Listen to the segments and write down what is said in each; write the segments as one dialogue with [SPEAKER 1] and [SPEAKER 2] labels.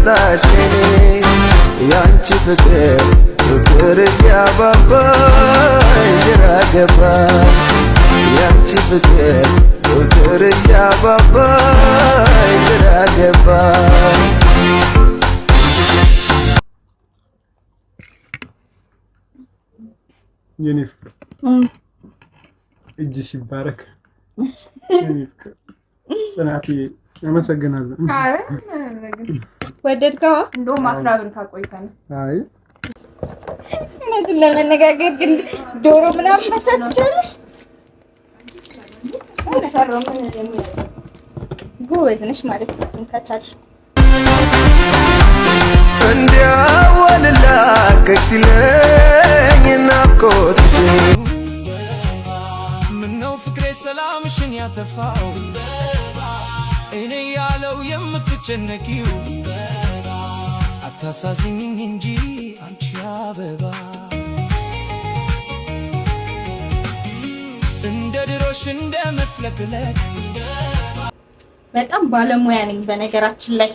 [SPEAKER 1] መጣሽ ያንቺ ፍቅር እያባባኝ ግራ ገባኝ ያንቺ ፍቅር እያባባኝ ግራ ገባኝ
[SPEAKER 2] የኔ ፍቅር እጅሽ ይባረክ። የኔ ፍቅር ጽናትዬ አመሰግናለሁ።
[SPEAKER 3] ወደድከው? እንደውም 10 ብር ካቆይተን።
[SPEAKER 2] አይ
[SPEAKER 3] እውነቱን ለመነጋገር ግን ዶሮ ምናምን መስራት ትችላለሽ? ጎበዝ ነሽ ማለት ነው። እሱን ከቻልሽ
[SPEAKER 1] እንዲያወልላቀቅ ሲለኝ ናፍቆትሽ
[SPEAKER 4] ምነው ፍቅሬ ሰላምሽን ያተፋው እኔ ያለው የምትጨነቂው አታሳዝኝኝ እንጂ አንቺ አበባ እንደ ድሮሽ እንደ መፍለቅለቅ
[SPEAKER 3] በጣም ባለሙያ ነኝ በነገራችን ላይ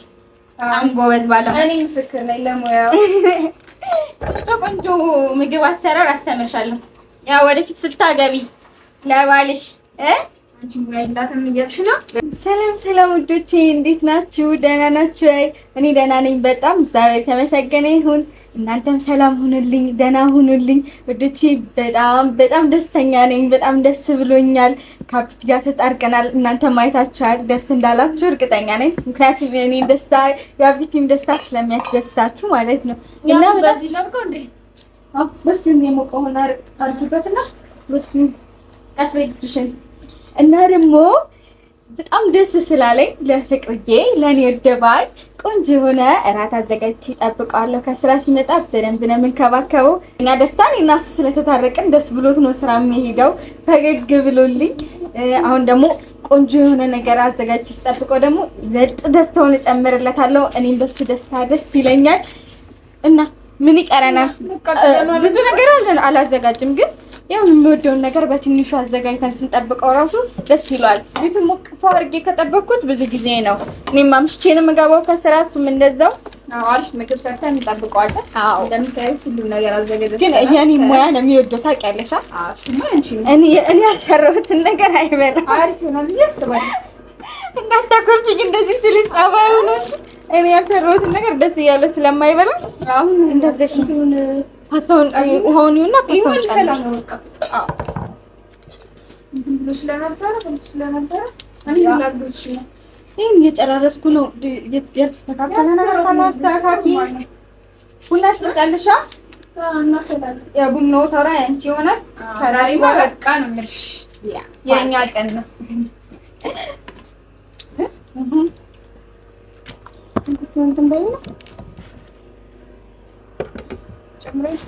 [SPEAKER 3] በጣም ጎበዝ ባለሙያ።
[SPEAKER 5] እኔ ምስክር ነኝ ለሙያው።
[SPEAKER 3] ቆንጆ ምግብ አሰራር አስተምርሻለሁ። ያው ወደፊት ስታገቢ ለባልሽ
[SPEAKER 5] አንቺ ሙያ የላትም እያልሽ ነው?
[SPEAKER 3] ሰላም ውዶቼ እንዴት ናችሁ? ደህና ናችሁ? እኔ ደህና ነኝ በጣም እግዚአብሔር የተመሰገነ ይሁን። እናንተም ሰላም ሁኑልኝ፣ ደህና ሁኑልኝ ውዶቼ። በጣም ደስተኛ ነኝ። በጣም ደስ ብሎኛል። ካፒት ጋር ተጣርቀናል። እናንተም አይታችኋል። ደስ እንዳላችሁ እርግጠኛ ነኝ። ምክንያቱም እኔ ደስታ የአቢቲም ደስታ ስለሚያስደስታችሁ ማለት ነው። እና
[SPEAKER 5] በዚህ ነው እንዴ?
[SPEAKER 3] በሱ የሞቀው ሆነ አርፍበትና በሱ አስበይትሽን እና ደግሞ በጣም ደስ ስላለኝ ለፍቅርዬ ለኔ ወደባል ቆንጆ የሆነ እራት አዘጋጅቼ እጠብቀዋለሁ። ከስራ ሲመጣ በደንብ ነው የምንከባከበው። እኛ ደስታን እና እሱ ስለተታረቅን ደስ ብሎት ነው ስራ የሚሄደው ፈገግ ብሎልኝ። አሁን ደግሞ ቆንጆ የሆነ ነገር አዘጋጅቼ ስጠብቀው ደግሞ ይበልጥ ደስታውን እጨምርለታለሁ። እኔም በሱ ደስታ ደስ ይለኛል። እና ምን ይቀረናል? ብዙ ነገር አላዘጋጅም ግን ያው የሚወደውን ነገር በትንሹ አዘጋጅተን ስንጠብቀው ራሱ ደስ ይላል። ቤቱ ሞቅ አድርጌ ከጠበቅኩት ብዙ ጊዜ ነው። እኔም አምሽቼ ነው የምገባው ከስራ፣ እሱም እንደዛው።
[SPEAKER 5] አሪፍ ምግብ ሰርተን እንጠብቀዋለን። እንደምታዩት ሁሉም ነገር አዘጋጅተን
[SPEAKER 3] ግን የኔ ሙያ ነው የሚወደው ታውቂያለሽ።
[SPEAKER 5] እሱማ አንቺ
[SPEAKER 3] እኔ ያልሰራሁትን ነገር አይበላም።
[SPEAKER 5] አሪፍ ይሆናል ብዬ አስባለሁ።
[SPEAKER 3] እንዳታኮርፊኝ እንደዚህ ስልሽ ጸባዩ ነው። እኔ ያልሰራሁትን ነገር ደስ እያለው ስለማይበላ
[SPEAKER 5] አሁን
[SPEAKER 3] እንደዚህ ሽቱን ፓስታውን ውሃውን ይሁንና ፓስታውን ጨምር።
[SPEAKER 5] አዎ ብሎ ስለነበረ እኔ ላግዝሽ ነው።
[SPEAKER 3] ይሄን እየጨራረስኩ ነው። ያልተስተካከለ ነገር ካላስተካኪ ቡና ትጠጫለሽ?
[SPEAKER 5] እናፈላለን።
[SPEAKER 3] የቡናው ተራ ያንቺ ይሆናል።
[SPEAKER 5] ዛሬ በቃ ነው የምልሽ።
[SPEAKER 3] የኛ ቀን ነው። እንትን በይና
[SPEAKER 5] ጨምረሽ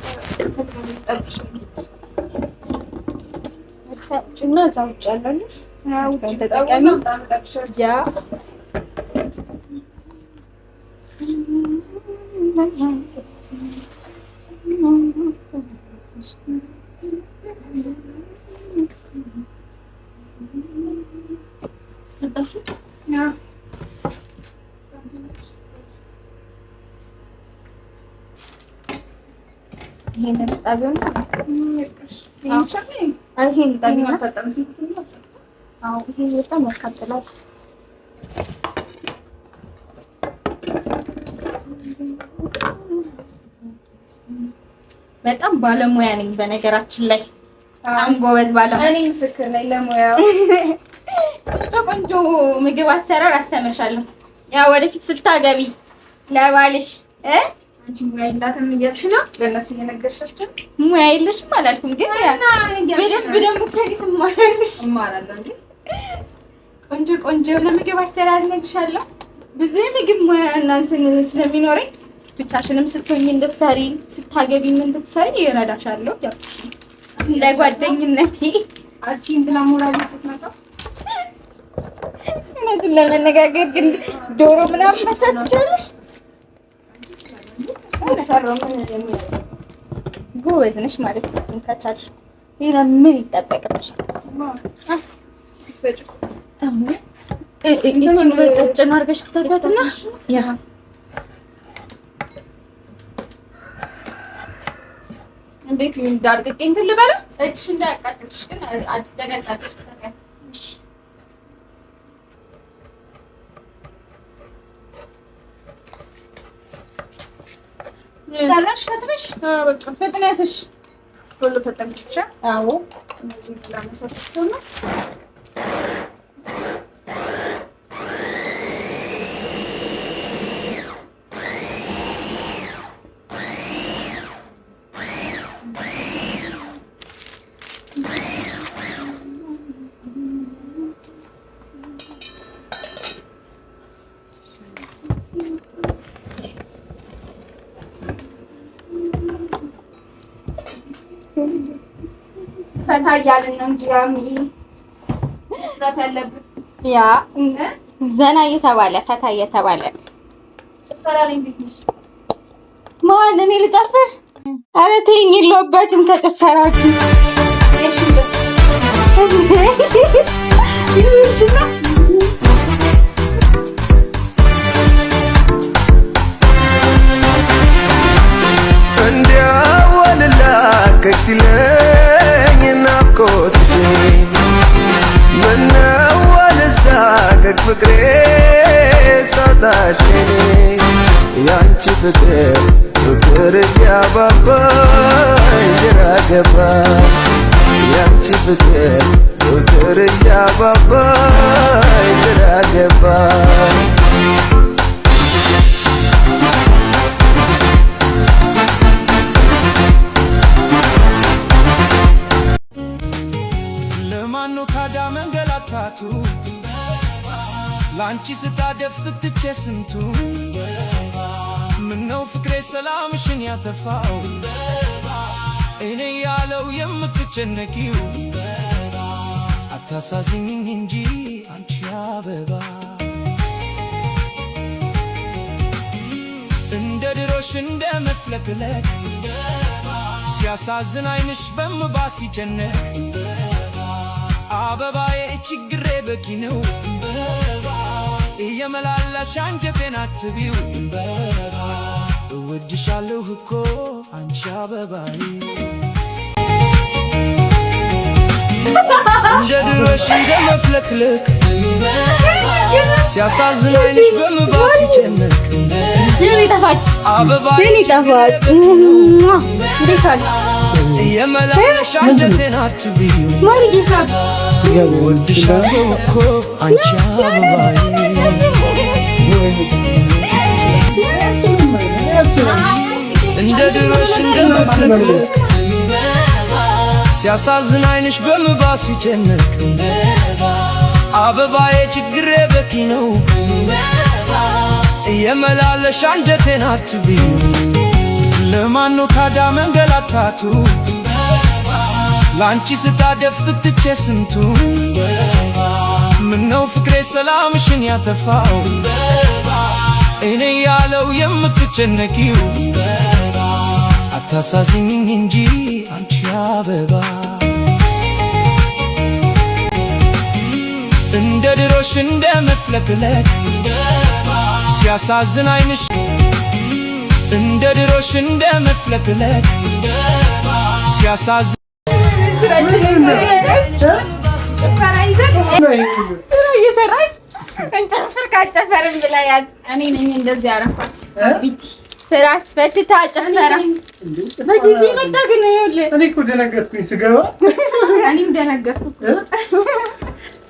[SPEAKER 3] ጭና እዛው ውጭ ያለልሽ ተጠቃሚ ያ ይሄን ጣቢውን ይሄን ጣቢውን አታጠምሽ? አዎ ይሄ በጣም ያካትላል። በጣም ባለሙያ ነኝ በነገራችን ላይ በጣም ጎበዝ ባለሙያ።
[SPEAKER 5] እኔ ምስክር ነኝ ለሙያው።
[SPEAKER 3] ቆንጆ ምግብ አሰራር አስተምርሻለሁ። ያው ወደፊት ስታገቢ ለባልሽ
[SPEAKER 5] አንቺ ሙያ የላትም እያልሽ ነው? ለእነሱ እየነገርሻቸው?
[SPEAKER 3] ሙያ የለሽም አላልኩም፣ ግን በደንብ ደግሞ ከቤት
[SPEAKER 5] እማራለሁ እንጂ
[SPEAKER 3] ቆንጆ የሆነ ምግብ አሰራር እነግርሻለሁ። ብዙ የምግብ ሙያ እናንተን ስለሚኖረኝ ብቻሽንም ስትሆኚ እንድትሰሪ ስታገቢም እንድትሰሪ ይረዳሻለሁ። ያው ለጓደኝነቴ
[SPEAKER 5] አንቺ እንትና ሞራል ስትመጣ
[SPEAKER 3] እውነቱን ለመነጋገር ግን ዶሮ ምናምን መስራት ትችላለሽ? ጎበዝ ነሽ ማለት ነው። እሱን ከቻልሽ ሌላ ምን ይጠበቅብሻል? ይህችን በቀጭን አድርገሽ ክተፊያትና
[SPEAKER 5] እንዴት እንዳርቅቄ እንትን ልበላ እጅሽ እንዳያቃጥልሽ ግን አደጋጋጥሽ ታዲያ ጨረሽ ከትንሽ በቃ ፍጥነትሽ ሁሉ ፈጠንኩሽ። አዎ እዚህ ለማሳሰብ ነው። ፈታ እያልን ነው እንጂ መስራት ያለብን
[SPEAKER 3] ያ ዘና እየተባለ ፈታ እየተባለ
[SPEAKER 5] ጭፈራ ላይ እንዴት ነሽ?
[SPEAKER 3] ማን እኔ ልጨፍር? ኧረ ተይኝ የለሁበትም ከጭፈራው
[SPEAKER 5] እሺ
[SPEAKER 1] ከክሲለኝ ናፍቆትሽ ምነው አልሳቀቅ ፍቅሬ ሳጣሽ ያንቺ ፍቅር እያባባኝ ግራ ገባኝ ያንቺ ፍቅር እያባባኝ ግራ ገባኝ
[SPEAKER 4] ላንቺ ስታደፍቅ ትቼ ስንቱ ምነው ፍቅሬ ሰላምሽን ያተፋው እኔ ያለው የምትጨነቂው አታሳዝኝኝ እንጂ አንቺ አበባ እንደ ድሮሽ እንደ መፍለቅለቅ ሲያሳዝን አይንሽ በእንባ ሲጨነቅ አበባዬ ችግሬ በቂ ነው እየመላለሽ አንጀቴን አትቢው እወድሻለሁ እኮ አንቺ አበባዬ እንደ ድሮሽ እንደ መፍለቅለቅ ሲያሳዝን አይንሽ በእንባ ሲጨነቅ
[SPEAKER 3] የኔ ጣፋጭ
[SPEAKER 4] አበባዬ እየመላለሽ አንጀቴን አትቢው እወድሻለሁ እኮ አንቺ አበባዬ እንደ ድሮሽ እንደ መፍለቅለቅ ሲያሳዝን አይንሽ በእንባ ሲጨነቅ አበባዬ ችግሬ በቂ ነው እየመላለሽ አንጀቴን አትቢው ለማን ነው ታዲያ መንገላታቱ ላንቺ ስታደፍቅ ትቼ ስንቱ ምነው ፍቅሬ ሰላምሽን ያተፋው እኔ ያለው የምትጨነቂው አታሳዝኝኝ እንጂ አንቺ አበባ እንደ ድሮሽ እንደ መፍለቅለቅ ሲያሳዝን አይንሽ እንደ ድሮሽ እንደ መፍለቅለቅ ሲያሳዝን
[SPEAKER 3] ስራ እየሰራች እንጨፍር ካጨፈርን ብላ ያዝ
[SPEAKER 5] እኔ ነኝ እንደዚህ አረፋት ቢቲ
[SPEAKER 3] ስራ አስፈትታ ጨፈራ በጊዜ መጣ ግን ይኸውልህ
[SPEAKER 2] እኔ እኮ ደነገጥኩኝ ስገባ
[SPEAKER 5] እኔም ደነገጥኩ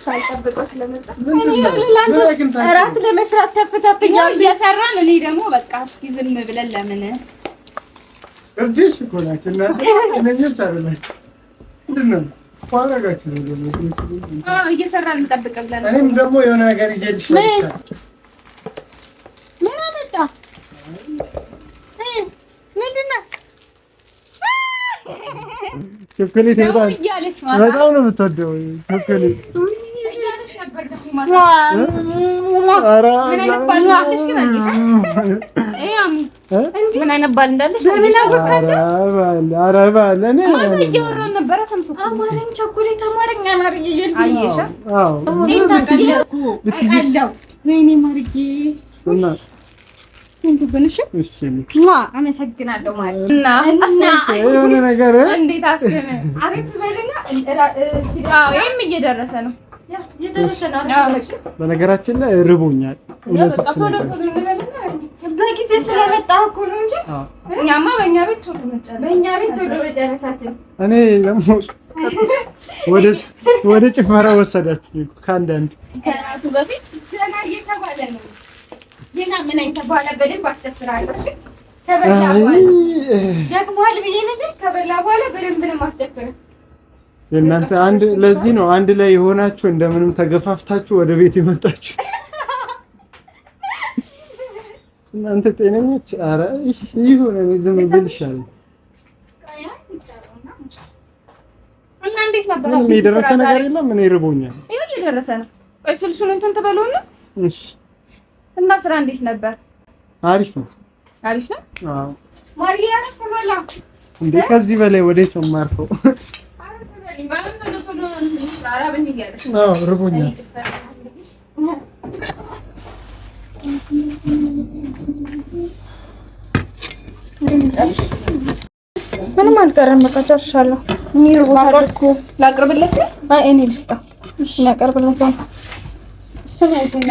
[SPEAKER 5] ሳይጠብቀው ስለመጣ
[SPEAKER 3] እኔ ይኸውልህ ላንተ እራት ለመስራት ተፍታብኛል
[SPEAKER 5] እየሰራን እኔ ደግሞ በቃ እስኪ ዝም ብለን ለምን
[SPEAKER 2] እርዴሽ እኮ ናቸው እናንተ እነኝም ታደላችሁ ምንድን ነው ቋረጋችሁ ነው ደግሞ
[SPEAKER 5] እየሰራን እንጠብቅ ብለን
[SPEAKER 2] እኔም ደግሞ የሆነ ነገር ይዤልሽ መጥቻለሁ
[SPEAKER 3] ምን አመጣ ምንድን ነው
[SPEAKER 2] ቸኮሌት በጣም ነው የምትወደው ቸኮሌት
[SPEAKER 5] እያለች ነበር ደግሞ
[SPEAKER 3] ምን አይነት ባል አለሽ ግን አለሽ ምን አይነት ባል እንዳለሽ ምን አወቃለሁ
[SPEAKER 2] ኧረ ባል እኔ
[SPEAKER 5] እያወራን ነበረ ሰምቶ
[SPEAKER 3] አማርኛ ቸኮሌት አማርኛ ይል
[SPEAKER 5] አየሽ
[SPEAKER 2] አዎ
[SPEAKER 3] ታውቃለሁ ወይኔ ማርዬ እንትብንሽ
[SPEAKER 2] እሺ
[SPEAKER 3] አመሰግናለሁ ማለት እና
[SPEAKER 2] የሆነ ነገር
[SPEAKER 3] እንዴት አስበህ አሪፍ በልና ሲዳው እየደረሰ ነው
[SPEAKER 2] በነገራችን ላይ ርቦኛል።
[SPEAKER 3] በጊዜ ስለመጣሁ እኮ ነው እንጂ እኛማ በእኛ ቤት ቶሎ መጨረሳችን።
[SPEAKER 2] እኔ ደግሞ ወደ ጭፈራ ወሰዳችሁ ከአንዳንድ
[SPEAKER 3] ከራቱ በፊት ገና እየተባለ ነው። ገና ምን አይተባለ በደንብ አስጨፍራለሁ። ከበላ በኋላ ደግሞሃል ብዬ እንጂ ከበላ በኋላ በደንብ ነው ማስጨፍረው።
[SPEAKER 2] የእናንተ አንድ ለዚህ ነው አንድ ላይ የሆናችሁ እንደምንም ተገፋፍታችሁ ወደ ቤት የመጣችሁ እናንተ ጤነኞች። ኧረ ይሁን እኔ ዝም ብል ይሻላል።
[SPEAKER 3] እና እንዴት ነበር?
[SPEAKER 2] የደረሰ ነገር የለም። ምን ይርቦኛል።
[SPEAKER 3] ይሄ እየደረሰ ነው። ቆይ ስልሱን እንትን ትበለውና
[SPEAKER 2] እሺ።
[SPEAKER 3] እና ስራ እንዴት ነበር?
[SPEAKER 2] አሪፍ ነው።
[SPEAKER 3] አሪፍ ነው።
[SPEAKER 2] አዎ
[SPEAKER 3] ማሪያ ተበላ
[SPEAKER 2] እንዴ! ከዚህ በላይ ወዴት ነው የማርፈው? አዎ ርቦኛል።
[SPEAKER 5] ምንም አልቀረም። በቃ ጨርሻለሁ።
[SPEAKER 3] ማቀርኩ ላቅርብለት?
[SPEAKER 5] አይ እኔ ልስጣ። እሺ ላቅርብለት። እሱ ነው ያልኩኝ።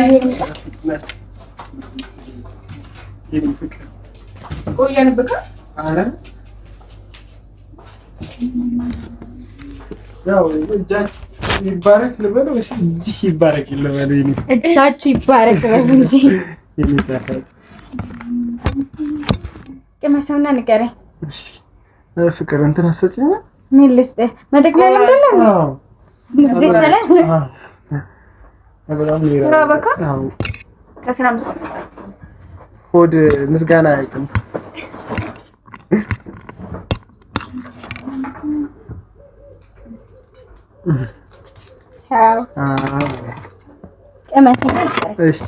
[SPEAKER 2] ፍቅር
[SPEAKER 3] ቆየንብካ።
[SPEAKER 2] ኧረ ያው እጃችሁ ይባረክ ልበል ወይስ እጅህ ይባረክ ልበል?
[SPEAKER 5] እጃችሁ ይባረክ በል እንጂ
[SPEAKER 2] የሚጣፋጥ
[SPEAKER 5] ቅመሰውና ንገረኝ።
[SPEAKER 2] እሺ ፍቅር እንትን አሰጪኝ።
[SPEAKER 5] ምን ልስጥህ? መጠቅለል እንደለ ነው።
[SPEAKER 2] አዎ
[SPEAKER 5] ጊዜ ይሻላል።
[SPEAKER 2] በቃ አዎ
[SPEAKER 3] ከስራ
[SPEAKER 2] ሆድ ምስጋና አይቀርም።
[SPEAKER 5] አዎ ቅመሰውና
[SPEAKER 2] እሺ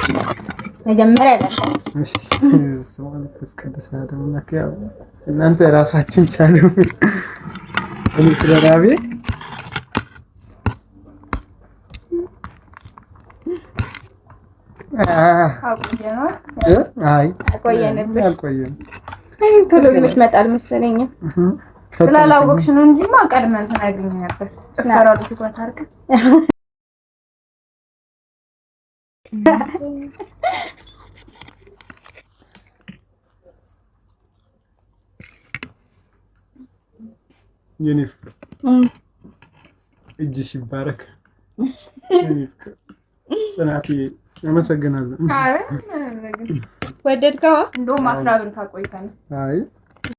[SPEAKER 5] መጀመሪያ አይደል?
[SPEAKER 2] እሺ ሰማን ከስቀደስ አደምናክ ያው እናንተ ራሳችሁን ቻሉ። እኔ ስለራቤ አይ አልቆየንም።
[SPEAKER 5] ቶሎ የምትመጣ አልመሰለኝም።
[SPEAKER 3] ስላላወቅሽ ነው እንጂማ ቀድመን ተናግረኝ ነበር። ጭፈራው ትኩረት አድርገን
[SPEAKER 2] የኔ ፍቅር እጅሽ ይባረክ። ጽናትዬ አመሰግናለሁ።
[SPEAKER 3] ወደድከው? እንደውም 10 ብር ካቆይተን
[SPEAKER 2] አይ